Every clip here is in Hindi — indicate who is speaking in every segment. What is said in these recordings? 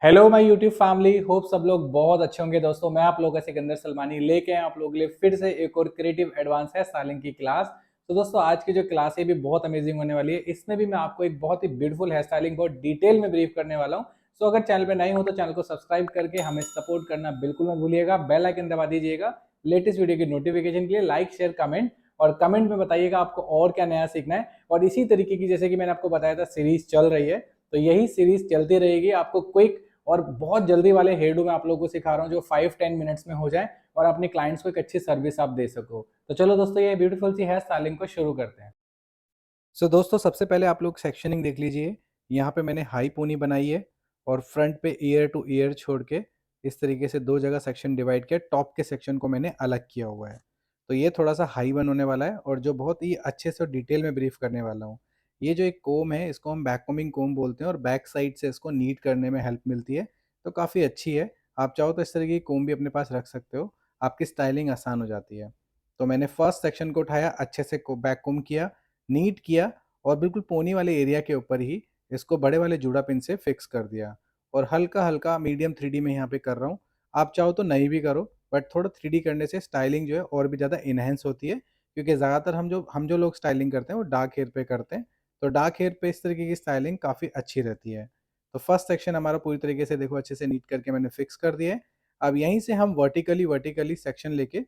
Speaker 1: Hello my YouTube family, hope सब लोग बहुत अच्छे होंगे। दोस्तों मैं आप लोगों का सिकंदर सलमानी लेके आए आप लोगों के लिए फिर से एक और क्रिएटिव एडवांस हेयर स्टाइलिंग की क्लास। तो दोस्तों आज की जो क्लास है भी बहुत अमेजिंग होने वाली है। इसमें भी मैं आपको एक बहुत ही ब्यूटीफुल हेयर स्टाइलिंग को डिटेल में ब्रीफ करने वाला हूँ। सो अगर चैनल पे नए हो तो चैनल को सब्सक्राइब करके हमें सपोर्ट करना बिल्कुल मत भूलिएगा। बेल आइकन दबा दीजिएगा लेटेस्ट वीडियो की नोटिफिकेशन के लिए। लाइक शेयर कमेंट और कमेंट में बताइएगा आपको और क्या नया सीखना है। और इसी तरीके की जैसे कि मैंने आपको बताया था सीरीज चल रही है, तो यही सीरीज चलती रहेगी। आपको क्विक और बहुत जल्दी वाले हेयर डू मैं आप लोगों को सिखा रहा हूँ जो 5-10 मिनट्स में हो जाए और अपने क्लाइंट्स को एक अच्छी सर्विस आप दे सको। तो चलो दोस्तों ये ब्यूटीफुल सी हेयर स्टाइलिंग को शुरू करते हैं। दोस्तों सबसे पहले आप लोग सेक्शनिंग देख लीजिए। यहाँ पे मैंने हाई पोनी बनाई है और फ्रंट पे ईयर टू ईयर छोड़ के इस तरीके से दो जगह सेक्शन डिवाइड किया। टॉप के सेक्शन को मैंने अलग किया हुआ है। तो ये थोड़ा सा हाई बन होने वाला है और जो बहुत ही अच्छे से और डिटेल में ब्रीफ करने वाला हूँ। ये जो एक कोम है इसको हम बैक कोमिंग कोम बोलते हैं और बैक साइड से इसको नीट करने में हेल्प मिलती है। तो काफ़ी अच्छी है। आप चाहो तो इस तरीके की कोम भी अपने पास रख सकते हो, आपकी स्टाइलिंग आसान हो जाती है। तो मैंने फर्स्ट सेक्शन को उठाया, अच्छे से बैक कोम किया, नीट किया और बिल्कुल पोनी वाले एरिया के ऊपर ही इसको बड़े वाले जूड़ा पिन से फिक्स कर दिया। और हल्का हल्का मीडियम 3D में यहाँ पे कर रहा हूँ। आप चाहो तो नहीं भी करो, बट थोड़ा 3D करने से स्टाइलिंग जो है और भी ज़्यादा इन्हेंस होती है। क्योंकि ज़्यादातर हम जो लोग स्टाइलिंग करते हैं वो डार्क हेयर पे करते हैं। तो डार्क हेयर पे इस तरीके की स्टाइलिंग काफ़ी अच्छी रहती है। तो फर्स्ट सेक्शन हमारा पूरी तरीके से देखो अच्छे से नीट करके मैंने फिक्स कर दिया है। अब यहीं से हम वर्टिकली वर्टिकली सेक्शन लेके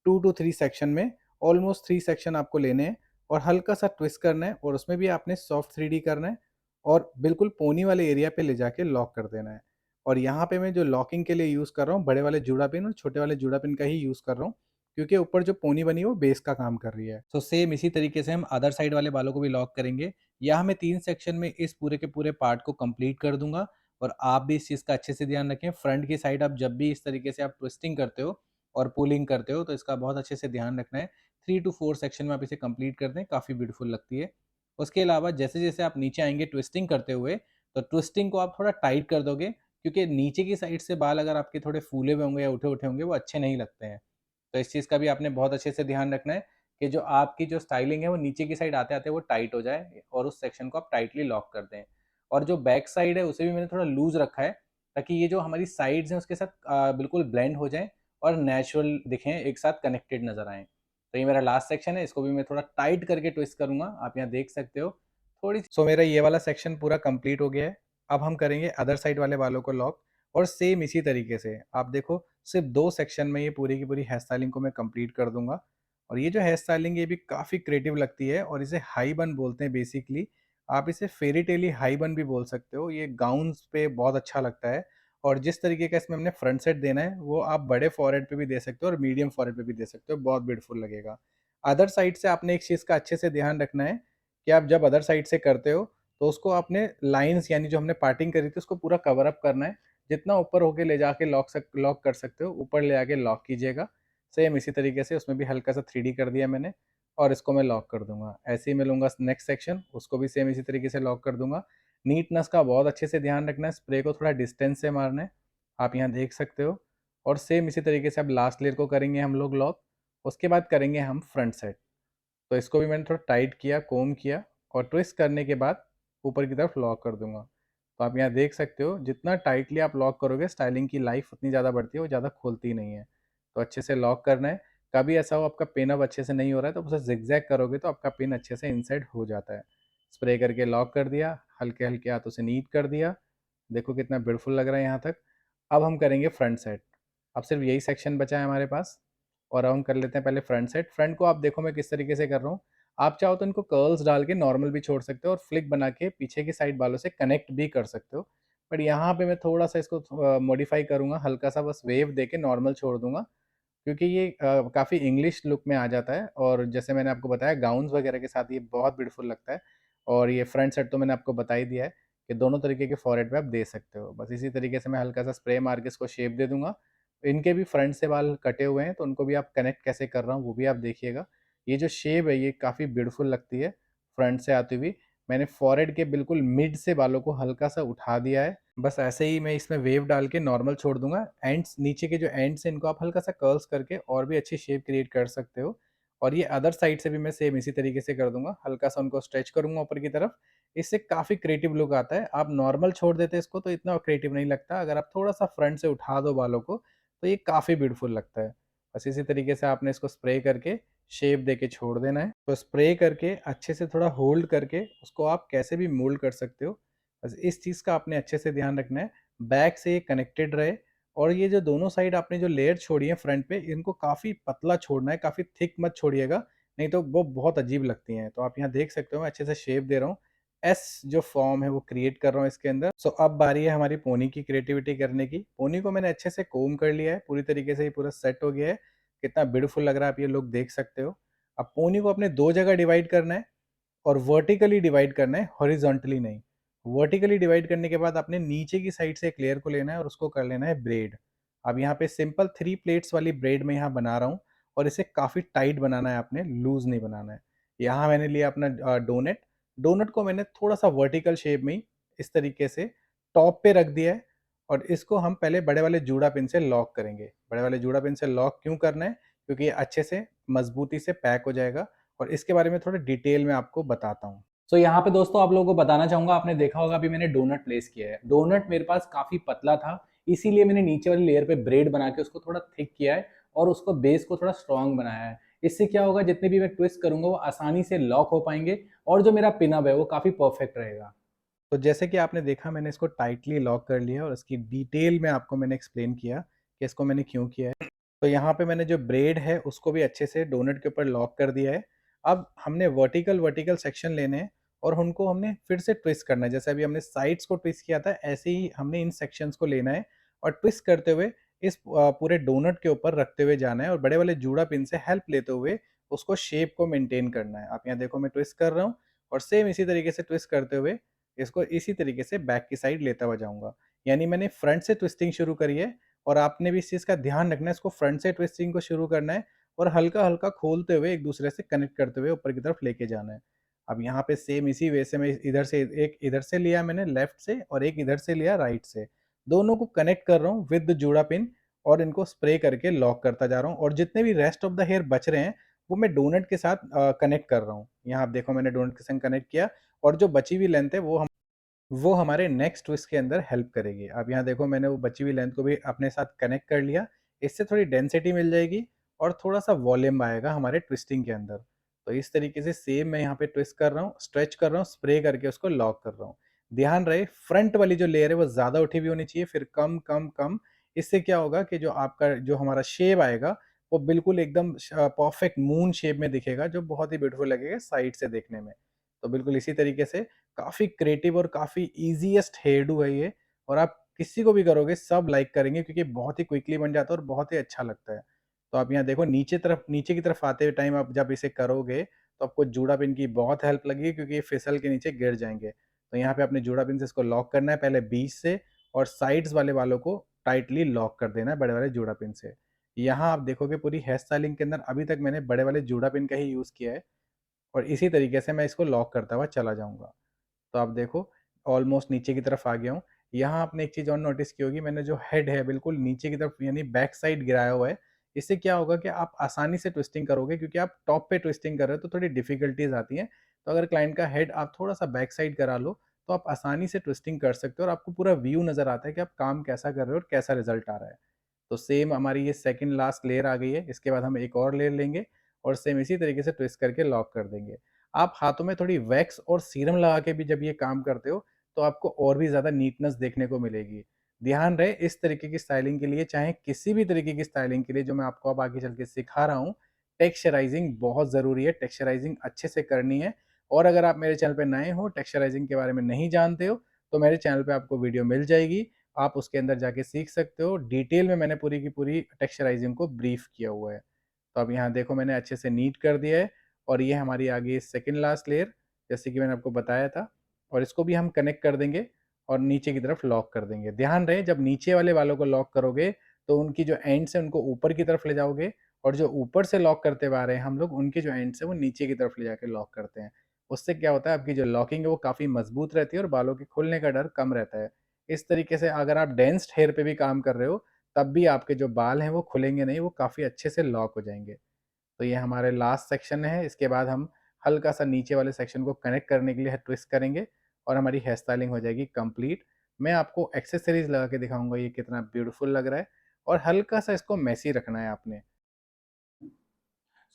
Speaker 1: 2 to 3 सेक्शन में, ऑलमोस्ट 3 सेक्शन आपको लेने हैं और हल्का सा ट्विस्ट करना है और उसमें भी आपने सॉफ्ट 3D करना है और बिल्कुल पोनी वाले एरिया पे ले जाके लॉक कर देना है। और यहाँ पे मैं जो लॉकिंग के लिए यूज़ कर रहा हूँ बड़े वाले जूड़ा पिन और छोटे वाले जूड़ा पिन का ही यूज़ कर रहा हूँ, क्योंकि ऊपर जो पोनी बनी है वो बेस का काम कर रही है। तो सेम इसी तरीके से हम अदर साइड वाले बालों को भी लॉक करेंगे। यहाँ मैं 3 सेक्शन में इस पूरे के पूरे पार्ट को कंप्लीट कर दूंगा। और आप भी इस चीज़ का अच्छे से ध्यान रखें। फ्रंट की साइड आप जब भी इस तरीके से आप ट्विस्टिंग करते हो और पुलिंग करते हो तो इसका बहुत अच्छे से ध्यान रखना है। 3 to 4 सेक्शन में आप इसे कंप्लीट कर दें, काफ़ी ब्यूटीफुल लगती है। उसके अलावा जैसे जैसे आप नीचे आएंगे ट्विस्टिंग करते हुए, तो ट्विस्टिंग को आप थोड़ा टाइट कर दोगे, क्योंकि नीचे की साइड से बाल अगर आपके थोड़े फूले हुए होंगे या उठे उठे होंगे वो अच्छे नहीं लगते हैं। तो इस चीज़ का भी आपने बहुत अच्छे से ध्यान रखना है कि जो आपकी जो स्टाइलिंग है वो नीचे की साइड आते आते वो टाइट हो जाए और उस सेक्शन को आप टाइटली लॉक कर दें। और जो बैक साइड है उसे भी मैंने थोड़ा लूज रखा है, ताकि ये जो हमारी साइड्स हैं उसके साथ बिल्कुल ब्लेंड हो जाए और नेचुरल दिखें, एक साथ कनेक्टेड नजर आए। तो ये मेरा लास्ट सेक्शन है, इसको भी मैं थोड़ा टाइट करके ट्विस्ट करूंगा, आप यहाँ देख सकते हो थोड़ी सी। मेरा ये वाला सेक्शन पूरा कंप्लीट हो गया है। अब हम करेंगे अदर साइड वाले बालों को लॉक। और सेम इसी तरीके से आप देखो, सिर्फ 2 सेक्शन में ये पूरी की पूरी हेयर स्टाइलिंग को मैं कंप्लीट कर दूंगा। और ये जो हेयर स्टाइलिंग ये भी काफ़ी क्रिएटिव लगती है और इसे हाई बन बोलते हैं बेसिकली। आप इसे फेरी टेली हाई बन भी बोल सकते हो। ये गाउन्स पे बहुत अच्छा लगता है। और जिस तरीके का इसमें हमने फ्रंट सेट देना है वो आप बड़े फॉरहेड पे भी दे सकते हो और मीडियम फॉरहेड पे भी दे सकते हो, बहुत ब्यूटीफुल लगेगा। अदर साइड से आपने एक चीज़ का अच्छे से ध्यान रखना है कि आप जब अदर साइड से करते हो तो उसको आपने लाइंस यानी जो हमने पार्टिंग करी थी उसको पूरा कवर अप करना है। जितना ऊपर होके ले जाके लॉक कर सकते हो ऊपर ले आके लॉक कीजिएगा। सेम इसी तरीके से उसमें भी हल्का सा 3D कर दिया मैंने और इसको मैं लॉक कर दूंगा। ऐसे ही मैं लूँगा नेक्स्ट सेक्शन, उसको भी सेम इसी तरीके से लॉक कर दूंगा। नीटनेस का बहुत अच्छे से ध्यान रखना है, स्प्रे को थोड़ा डिस्टेंस से मारना है, आप यहाँ देख सकते हो। और सेम इसी तरीके से अब लास्ट लेयर को करेंगे हम लोग लॉक। उसके बाद करेंगे हम फ्रंट सेट। तो इसको भी मैंने थोड़ा टाइट किया, कोम किया और ट्विस्ट करने के बाद ऊपर की तरफ लॉक कर दूंगा। तो आप यहाँ देख सकते हो जितना टाइटली आप लॉक करोगे स्टाइलिंग की लाइफ उतनी ज़्यादा बढ़ती है, वो ज़्यादा खोलती नहीं है। तो अच्छे से लॉक करना है। कभी ऐसा हो आपका पिन अब अच्छे से नहीं हो रहा है तो उसे जिगजैग करोगे तो आपका पिन अच्छे से इनसाइड हो जाता है। स्प्रे करके लॉक कर दिया, हल्के हल्के हाथों से नीट कर दिया। देखो कितना ब्यूटीफुल लग रहा है यहाँ तक। अब हम करेंगे फ्रंट सेट। अब सिर्फ यही सेक्शन बचा है हमारे पास और अब हम कर लेते हैं पहले फ्रंट सेट। फ्रंट को आप देखो मैं किस तरीके से कर रहा हूँ। आप चाहो तो इनको कर्ल्स डाल के नॉर्मल भी छोड़ सकते हो और फ्लिक बना के पीछे की साइड बालों से कनेक्ट भी कर सकते हो। बट यहाँ पे मैं थोड़ा सा इसको मॉडिफाई करूँगा, हल्का सा बस वेव दे के नॉर्मल छोड़ दूंगा, क्योंकि ये काफ़ी इंग्लिश लुक में आ जाता है और जैसे मैंने आपको बताया गाउन्स वगैरह के साथ ये बहुत ब्यूटीफुल लगता है। और ये फ्रंट सेट तो मैंने आपको बता ही दिया है कि दोनों तरीके के फॉरहेड पे आप दे सकते हो। बस इसी तरीके से मैं हल्का सा स्प्रे मार के इसको शेप दे दूंगा। इनके भी फ्रंट से बाल कटे हुए हैं तो उनको भी आप कनेक्ट कैसे कर रहा हूँ वो भी आप देखिएगा। ये जो शेप है ये काफ़ी ब्यूटीफुल लगती है फ्रंट से आती हुई। मैंने फॉरहेड के बिल्कुल मिड से बालों को हल्का सा उठा दिया है। बस ऐसे ही मैं इसमें वेव डाल के नॉर्मल छोड़ दूंगा। एंड्स नीचे के जो एंड्स हैं इनको आप हल्का सा कर्ल्स करके और भी अच्छी शेप क्रिएट कर सकते हो। और ये अदर साइड से भी मैं सेम इसी तरीके से कर दूंगा, हल्का सा उनको स्ट्रेच करूंगा ऊपर की तरफ। इससे काफ़ी क्रिएटिव लुक आता है। आप नॉर्मल छोड़ देते इसको तो इतना क्रिएटिव नहीं लगता, अगर आप थोड़ा-सा फ्रंट से उठा दो बालों को, तो ये काफ़ी ब्यूटीफुल लगता है। बस इसी तरीके से आपने इसको स्प्रे करके शेप देके छोड़ देना है। तो स्प्रे करके अच्छे से थोड़ा होल्ड करके उसको आप कैसे भी मोल्ड कर सकते हो। बस इस चीज़ का आपने अच्छे से ध्यान रखना है, बैक से ये कनेक्टेड रहे और ये जो दोनों साइड आपने जो लेयर छोड़ी है फ्रंट पे, इनको काफ़ी पतला छोड़ना है, काफ़ी थिक मत छोड़िएगा, नहीं तो वो बहुत अजीब लगती हैं। तो आप यहाँ देख सकते हो मैं अच्छे से शेप दे रहा हूँ। एस जो फॉर्म है वो क्रिएट कर रहा हूँ इसके अंदर। सो अब बारी है हमारी पोनी की क्रिएटिविटी करने की। पोनी को मैंने अच्छे से कोम्ब कर लिया है, पूरी तरीके से ये पूरा सेट हो गया है। कितना ब्यूटीफुल लग रहा है आप ये लोग देख सकते हो। अब पोनी को अपने 2 जगह डिवाइड करना है और वर्टिकली डिवाइड करना है, हॉरिजॉन्टली नहीं। वर्टिकली डिवाइड करने के बाद आपने नीचे की साइड से एक लेयर को लेना है और उसको कर लेना है ब्रेड। अब यहाँ पे सिंपल 3 प्लेट्स वाली ब्रेड मैं यहाँ बना रहा हूँ और इसे काफ़ी टाइट बनाना है आपने, लूज़ नहीं बनाना है। यहाँ मैंने लिया अपना डोनट। डोनट को मैंने थोड़ा-सा वर्टिकल शेप में ही इस तरीके से टॉप पे रख दिया है और इसको हम पहले बड़े वाले जूड़ा पिन से लॉक करेंगे। बड़े वाले जूड़ा पिन से लॉक क्यों करना है? क्योंकि ये अच्छे से मज़बूती से पैक हो जाएगा और इसके बारे में थोड़ा डिटेल में आपको बताता हूँ। तो यहाँ पे दोस्तों आप लोगों को बताना चाहूँगा, आपने देखा होगा अभी मैंने डोनट प्लेस किया है। डोनट मेरे पास काफ़ी पतला था, इसीलिए मैंने नीचे वाली लेयर पे ब्रेड बना के उसको थोड़ा थिक किया है और उसको बेस को थोड़ा स्ट्रॉन्ग बनाया है। इससे क्या होगा, जितने भी मैं ट्विस्ट करूँगा वो आसानी से लॉक हो पाएँगे और जो मेरा पिन अप है वो काफ़ी परफेक्ट रहेगा। तो जैसे कि आपने देखा मैंने इसको टाइटली लॉक कर लिया और इसकी डिटेल में आपको मैंने एक्सप्लेन किया कि इसको मैंने क्यों किया है। तो यहाँ पे मैंने जो ब्रेड है उसको भी अच्छे से डोनट के ऊपर लॉक कर दिया है। अब हमने वर्टिकल वर्टिकल सेक्शन लेने हैं और उनको हमने फिर से ट्विस्ट करना है। जैसे अभी हमने साइड्स को ट्विस्ट किया था, ऐसे ही हमने इन सेक्शंस को लेना है और ट्विस्ट करते हुए इस पूरे डोनट के ऊपर रखते हुए जाना है और बड़े वाले जूड़ा पिन से हेल्प लेते हुए उसको शेप को मेंटेन करना है। आप यहाँ देखो मैं ट्विस्ट कर रहा हूँ और सेम इसी तरीके से ट्विस्ट करते हुए इसको इसी तरीके से बैक की साइड लेता हुआ जाऊँगा। यानी मैंने फ्रंट से ट्विस्टिंग शुरू करी है और आपने भी इस चीज़ का ध्यान रखना है, इसको फ्रंट से ट्विस्टिंग को शुरू करना है और हल्का-हल्का खोलते हुए एक दूसरे से कनेक्ट करते हुए ऊपर की तरफ लेके जाना है। अब यहाँ पे सेम इसी वे से मैं इधर से एक इधर से लिया मैंने लेफ्ट से और एक इधर से लिया राइट से। दोनों को कनेक्ट कर रहा हूँ विद द जूड़ा पिन और इनको स्प्रे करके लॉक करता जा रहा हूँ और जितने भी रेस्ट ऑफ द हेयर बच रहे हैं, वो मैं डोनट के साथ कनेक्ट कर रहा हूँ। यहाँ आप देखो मैंने डोनट के संग कनेक्ट किया और जो बची हुई लेंथ है वो हमारे नेक्स्ट ट्विस्ट के अंदर हेल्प करेगी। अब यहाँ देखो मैंने वो बची हुई लेंथ को भी अपने साथ कनेक्ट कर लिया। इससे थोड़ी डेंसिटी मिल जाएगी और थोड़ा-सा वॉल्यूम आएगा हमारे ट्विस्टिंग के अंदर। तो इस तरीके से सेम मैं यहाँ पे ट्विस्ट कर रहा हूँ, स्ट्रेच कर रहा हूँ, स्प्रे करके उसको लॉक कर रहा हूँ। ध्यान रहे फ्रंट वाली जो लेयर है वो ज़्यादा उठी हुई होनी चाहिए, फिर कम, कम, कम। इससे क्या होगा कि जो आपका जो हमारा शेप आएगा, वो बिल्कुल एकदम परफेक्ट मून शेप में दिखेगा, जो बहुत ही ब्यूटीफुल लगेगा साइड से देखने में। तो बिल्कुल इसी तरीके से काफ़ी क्रिएटिव और काफ़ी ईज़ीएस्ट हेयर डू है ये और आप किसी को भी करोगे सब लाइक करेंगे क्योंकि बहुत ही क्विकली बन जाता है और बहुत ही अच्छा लगता है। तो आप यहाँ देखो नीचे की तरफ आते हुए टाइम आप जब इसे करोगे तो आपको जूड़ा पिन की बहुत हेल्प लगेगी क्योंकि ये फिसल के नीचे गिर जाएँगे। तो यहाँ पे आपने जूड़ा पिन से इसको लॉक करना है पहले बीच से और साइड्स वाले वालों को टाइटली लॉक कर देना है बड़े वाले जूड़ा पिन से। यहाँ आप देखोगे पूरी हेयर स्टाइलिंग के अंदर अभी तक मैंने बड़े वाले जूड़ा पिन का ही यूज़ किया है और इसी तरीके से मैं इसको लॉक करता हुआ चला जाऊँगा। तो आप देखो ऑलमोस्ट नीचे की तरफ आ गया हूँ। यहाँ आपने एक चीज़ और नोटिस की होगी मैंने जो हेड है बिल्कुल नीचे की तरफ यानी बैक साइड गिराया हुआ है। इससे क्या होगा कि आप आसानी से ट्विस्टिंग करोगे क्योंकि आप टॉप पे ट्विस्टिंग कर रहे हो तो थोड़ी डिफ़िकल्टीज़ आती हैं। तो अगर क्लाइंट का हेड आप थोड़ा-सा बैक साइड करा लो तो आप आसानी से ट्विस्टिंग कर सकते हो और आपको पूरा व्यू नज़र आता है कि आप काम कैसा कर रहे हो और कैसा रिज़ल्ट आ रहा है। तो सेम हमारी ये सेकंड लास्ट लेयर आ गई है। इसके बाद हम एक और लेयर लेंगे और सेम इसी तरीके से ट्विस्ट करके लॉक कर देंगे। आप हाथों में थोड़ी वैक्स और सीरम लगा के भी जब ये काम करते हो, तो आपको और भी ज़्यादा नीटनेस देखने को मिलेगी। ध्यान रहे इस तरीके की स्टाइलिंग के लिए चाहे किसी भी तरीके की स्टाइलिंग के लिए जो मैं आपको अब आगे चल के सिखा रहा हूँ, टेक्सचराइज़िंग बहुत ज़रूरी है, टेक्सचराइज़िंग अच्छे से करनी है और अगर आप मेरे चैनल पे नए हो, टेक्सचराइज़िंग के बारे में नहीं जानते हो, तो मेरे चैनल पे आपको वीडियो मिल जाएगी। आप उसके अंदर जाके सीख सकते हो। डिटेल में मैंने पूरी की पूरी टेक्सचराइज़िंग को ब्रीफ किया हुआ है। तो अब यहाँ देखो मैंने अच्छे से नीट कर दिया है और ये हमारी आ गई सेकंड लास्ट लेयर जैसे कि मैंने आपको बताया था और इसको भी हम कनेक्ट कर देंगे और नीचे की तरफ लॉक कर देंगे। ध्यान रहे जब नीचे वाले वालों को लॉक करोगे तो उनकी जो एंड्स है उनको ऊपर की तरफ ले जाओगे और जो ऊपर से लॉक करते हुए आ रहे हैं हम लोग उनके जो एंड्स है वो नीचे की तरफ ले जाके लॉक करते हैं। उससे क्या होता है आपकी जो लॉकिंग है वो काफ़ी मजबूत रहती है और बालों के खुलने का डर कम रहता है। इस तरीके से अगर आप डेंस्ड हेयर पे भी काम कर रहे हो तब भी आपके जो बाल हैं वो खुलेंगे नहीं, वो काफ़ी अच्छे से लॉक हो जाएँगे। तो ये हमारे लास्ट सेक्शन है, इसके बाद हम हल्का-सा नीचे वाले सेक्शन को कनेक्ट करने के लिए ट्विस्ट करेंगे और हमारी हेयर स्टाइलिंग हो जाएगी कंप्लीट। मैं आपको एक्सेसरीज लगा के दिखाऊंगा ये कितना ब्यूटीफुल लग रहा है, और हल्का सा इसको मेसी रखना है आपने।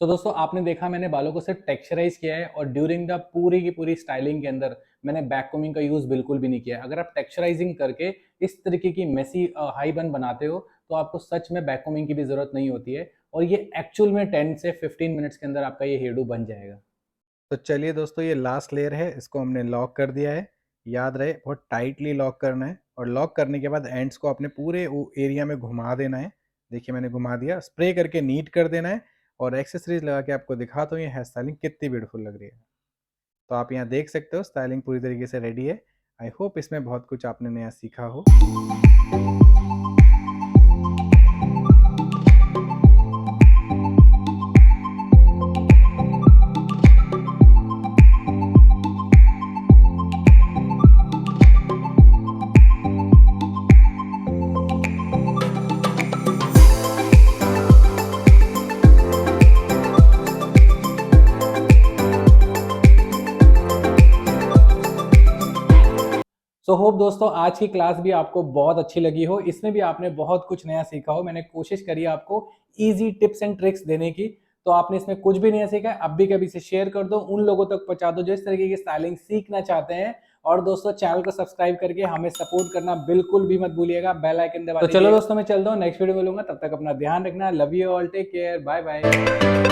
Speaker 1: तो दोस्तों आपने देखा मैंने बालों को सिर्फ टेक्सचराइज किया है, और ड्यूरिंग द पूरी की पूरी स्टाइलिंग के अंदर मैंने बैक कोमिंग का यूज बिल्कुल भी नहीं किया। अगर आप टेक्सचराइजिंग करके इस तरीके की मेसी हाई बन बनाते हो तो आपको सच में बैक कोमिंग की भी जरूरत नहीं होती है, और ये एक्चुअल में 10 से 15 मिनट्स के अंदर आपका ये हेयर डू बन जाएगा। तो चलिए दोस्तों, ये लास्ट लेयर है, इसको हमने लॉक कर दिया है। याद रहे बहुत टाइटली लॉक करना है, और लॉक करने के बाद एंड्स को अपने पूरे एरिया में घुमा देना है। देखिए मैंने घुमा दिया, स्प्रे करके नीट कर देना है, और एक्सेसरीज लगा के आपको दिखाता हूँ ये हेयर स्टाइलिंग कितनी ब्यूटीफुल लग रही है। तो आप यहाँ देख सकते हो स्टाइलिंग पूरी तरीके से रेडी है। आई होप इसमें बहुत कुछ आपने नया सीखा हो। सो होप दोस्तों आज की क्लास भी आपको बहुत अच्छी लगी हो, इसमें भी आपने बहुत कुछ नया सीखा हो। मैंने कोशिश करी आपको इजी टिप्स एंड ट्रिक्स देने की। तो आपने इसमें कुछ भी नहीं सीखा है, अब भी कभी से शेयर कर दो, उन लोगों तक पहुंचा दो जो इस तरीके की स्टाइलिंग सीखना चाहते हैं। और दोस्तों चैनल को सब्सक्राइब करके हमें सपोर्ट करना बिल्कुल भी मत भूलिएगा, बेल आइकन दबा दीजिए। तो चलो दोस्तों मैं चलता हूँ, नेक्स्ट वीडियो में मिलूंगा, तब तक अपना ध्यान रखना। Love you all, take care, bye bye.